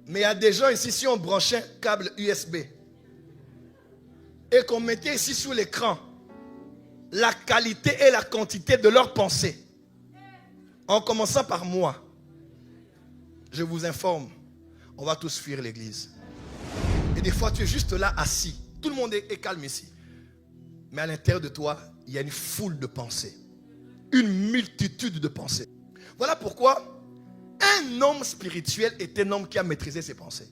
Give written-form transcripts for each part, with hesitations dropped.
Mais il y a des gens ici, si on branchait un câble USB et qu'on mettait ici sur l'écran la qualité et la quantité de leurs pensées, en commençant par moi, je vous informe, on va tous fuir l'église. Et des fois, tu es juste là, assis. Tout le monde est calme ici. Mais à l'intérieur de toi, il y a une foule de pensées. Une multitude de pensées. Voilà pourquoi un homme spirituel est un homme qui a maîtrisé ses pensées.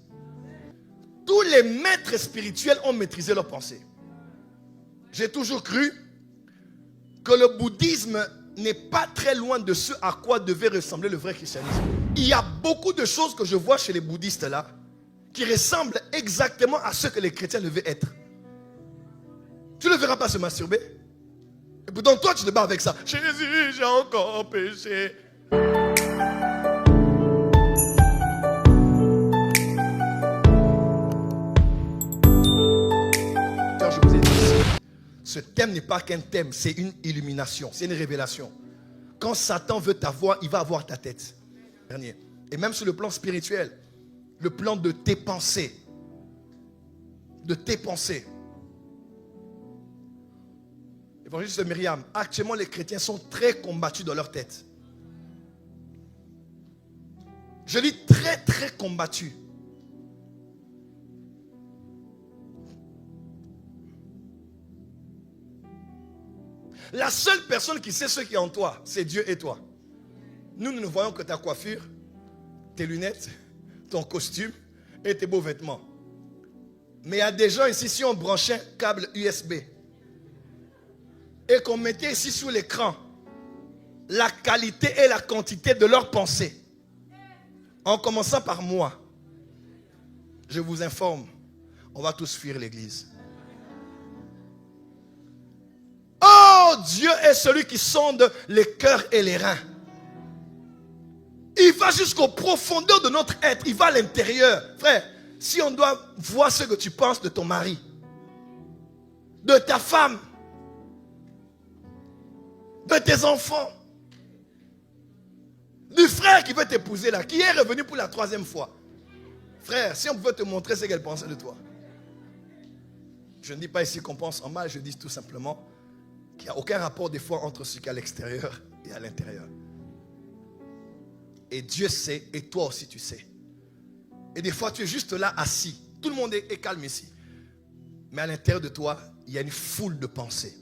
Tous les maîtres spirituels ont maîtrisé leurs pensées. J'ai toujours cru que le bouddhisme n'est pas très loin de ce à quoi devait ressembler le vrai christianisme. Il y a beaucoup de choses que je vois chez les bouddhistes là qui ressemblent exactement à ce que les chrétiens devaient être. Tu ne le verras pas se masturber. Et pourtant toi tu te bats avec ça. Jésus, j'ai encore péché. Je vous ai dit, ce thème n'est pas qu'un thème, c'est une illumination, c'est une révélation. Quand Satan veut t'avoir, il va avoir ta tête. Et même sur le plan spirituel, le plan de tes pensées. De tes pensées. Évangéliste Myriam, actuellement les chrétiens sont très combattus dans leur tête. Je dis très combattus. La seule personne qui sait ce qui est en toi, c'est Dieu et toi. Nous ne voyons que ta coiffure, tes lunettes, ton costume et tes beaux vêtements. Mais il y a des gens ici, si on branchait un câble USB et qu'on mettait ici sur l'écran la qualité et la quantité de leurs pensées, en commençant par moi, je vous informe, on va tous fuir l'église. Oh, Dieu est celui qui sonde les cœurs et les reins. Il va jusqu'aux profondeurs de notre être. Il va à l'intérieur. Frère, si on doit voir ce que tu penses de ton mari, de ta femme, de tes enfants, du frère qui veut t'épouser là, qui est revenu pour la 3e fois. Frère, si on pouvait te montrer ce qu'elle pensait de toi. Je ne dis pas ici qu'on pense en mal, je dis tout simplement qu'il n'y a aucun rapport des fois entre ce qu'il y a à l'extérieur et à l'intérieur. Et Dieu sait, et toi aussi tu sais. Et des fois tu es juste là assis. Tout le monde est calme ici. Mais à l'intérieur de toi, il y a une foule de pensées.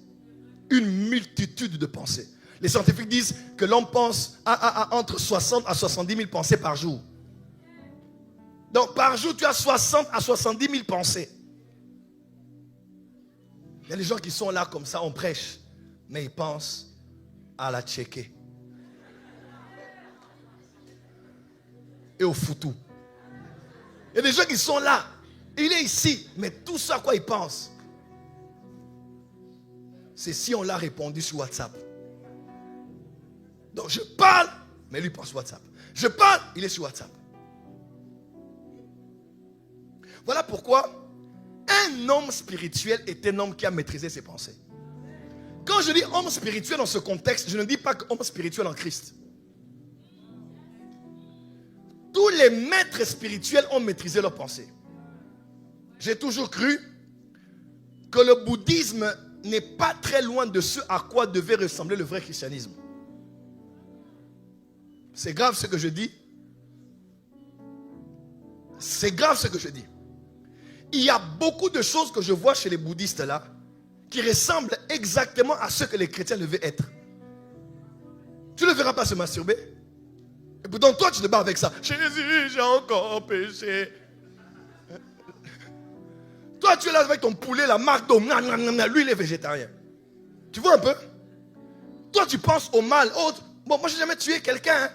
Une multitude de pensées. Les scientifiques disent que l'homme pense à entre 60 à 70 000 pensées par jour. Donc par jour tu as 60 à 70 000 pensées. Il y a des gens qui sont là comme ça, on prêche. Mais ils pensent à la tchéké. Et au foutou. Il y a des gens qui sont là. Il est ici. Mais tout ça à quoi il pense, c'est si on l'a répondu sur WhatsApp. Donc je parle, mais lui pense WhatsApp. Je parle, il est sur WhatsApp. Voilà pourquoi un homme spirituel est un homme qui a maîtrisé ses pensées. Quand je dis homme spirituel dans ce contexte, je ne dis pas homme spirituel en Christ. Tous les maîtres spirituels ont maîtrisé leurs pensées. J'ai toujours cru que le bouddhisme n'est pas très loin de ce à quoi devait ressembler le vrai christianisme. C'est grave ce que je dis. C'est grave ce que je dis. Il y a beaucoup de choses que je vois chez les bouddhistes là qui ressemblent exactement à ce que les chrétiens devaient être. Tu ne le verras pas se masturber. Et pourtant toi tu te bats avec ça. Jésus, j'ai encore péché. Toi tu es là avec ton poulet, la marque d'eau. Lui il est végétarien. Tu vois un peu? Toi tu penses au mal. Bon, moi je n'ai jamais tué quelqu'un.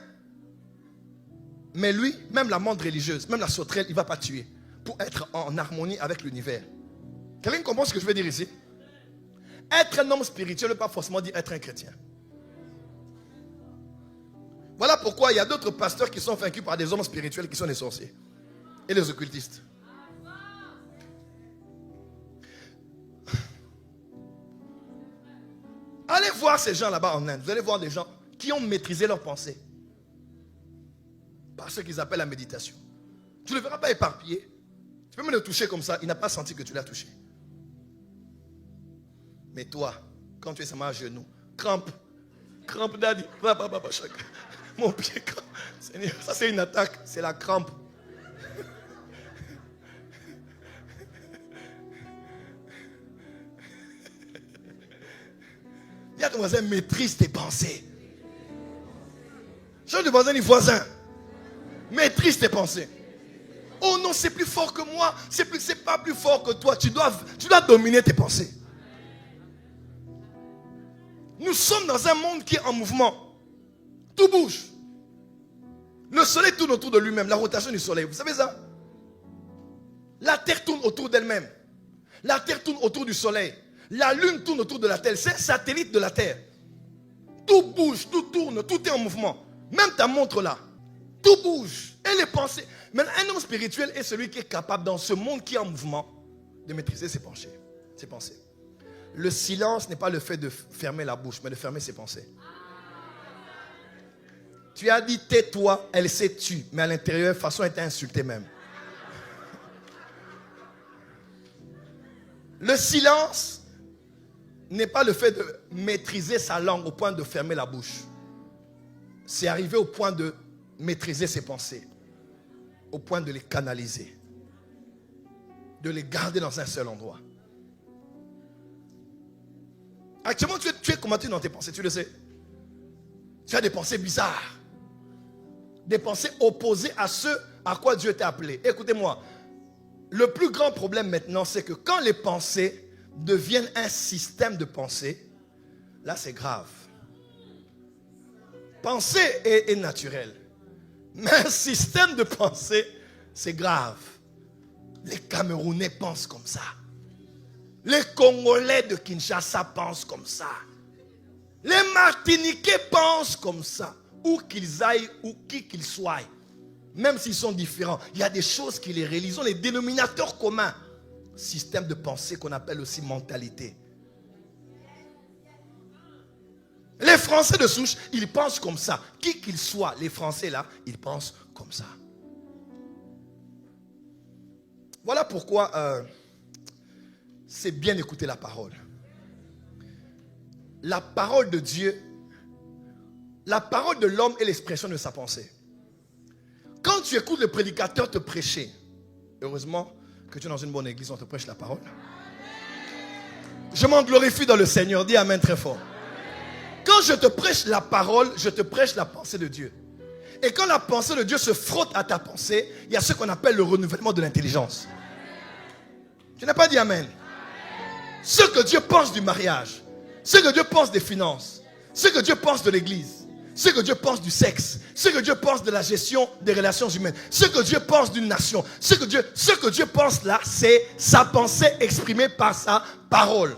Mais lui, même la menthe religieuse, même la sauterelle, il ne va pas tuer. Pour être en harmonie avec l'univers. Quelqu'un comprend ce que je veux dire ici? Être un homme spirituel ne veut pas forcément dire être un chrétien. Voilà pourquoi il y a d'autres pasteurs qui sont vaincus par des hommes spirituels qui sont des sorciers. Et les occultistes. Allez voir ces gens là-bas en Inde. Vous allez voir des gens qui ont maîtrisé leurs pensées. Par ce qu'ils appellent la méditation. Tu ne le verras pas éparpillé. Tu peux même le toucher comme ça. Il n'a pas senti que tu l'as touché. Mais toi, quand tu es seulement à genoux, crampe, daddy. Mon pied crampe. Seigneur, ça c'est une attaque. C'est la crampe. Dis à ton voisin, maîtrise tes pensées. Change de voisin ni voisin. Maîtrise tes pensées. Oh non, c'est plus fort que moi. C'est pas plus fort que toi. Tu dois dominer tes pensées. Nous sommes dans un monde qui est en mouvement. Tout bouge. Le soleil tourne autour de lui-même. La rotation du soleil. Vous savez ça? La terre tourne autour d'elle-même. La terre tourne autour du soleil. La lune tourne autour de la terre. C'est un satellite de la terre. Tout bouge, tout tourne, tout est en mouvement. Même ta montre là. Tout bouge. Et les pensées. Maintenant, un homme spirituel est celui qui est capable, dans ce monde qui est en mouvement, de maîtriser ses pensées. Le silence n'est pas le fait de fermer la bouche, mais de fermer ses pensées. Tu as dit tais-toi, elle s'est tue, mais à l'intérieur, de façon, elle t'a insulté même. Le silence n'est pas le fait de maîtriser sa langue au point de fermer la bouche. C'est arriver au point de maîtriser ses pensées, au point de les canaliser, de les garder dans un seul endroit. Actuellement, tu es combattu dans tes pensées, tu le sais. Tu as des pensées bizarres, des pensées opposées à ce à quoi Dieu t'a appelé. Écoutez-moi, le plus grand problème maintenant, c'est que quand les pensées deviennent un système de pensée, là c'est grave. Penser est naturel, mais un système de pensée, c'est grave. Les Camerounais pensent comme ça. Les Congolais de Kinshasa pensent comme ça. Les Martiniquais pensent comme ça. Où qu'ils aillent, ou qui qu'ils soient. Même s'ils sont différents, il y a des choses qui les réalisent. Ils ont les dénominateurs communs. Système de pensée qu'on appelle aussi mentalité. Les Français de souche, ils pensent comme ça. Qui qu'ils soient, les Français là, ils pensent comme ça. Voilà pourquoi c'est bien d'écouter la parole. La parole de Dieu, la parole de l'homme est l'expression de sa pensée. Quand tu écoutes le prédicateur te prêcher, heureusement que tu es dans une bonne église, on te prêche la parole. Je m'en glorifie dans le Seigneur, dis amen très fort. Quand je te prêche la parole, je te prêche la pensée de Dieu. Et quand la pensée de Dieu se frotte à ta pensée, il y a ce qu'on appelle le renouvellement de l'intelligence. Tu n'as pas dit amen. Ce que Dieu pense du mariage, ce que Dieu pense des finances, ce que Dieu pense de l'église, ce que Dieu pense du sexe, ce que Dieu pense de la gestion des relations humaines, ce que Dieu pense d'une nation, ce que Dieu pense là, c'est sa pensée exprimée par sa parole.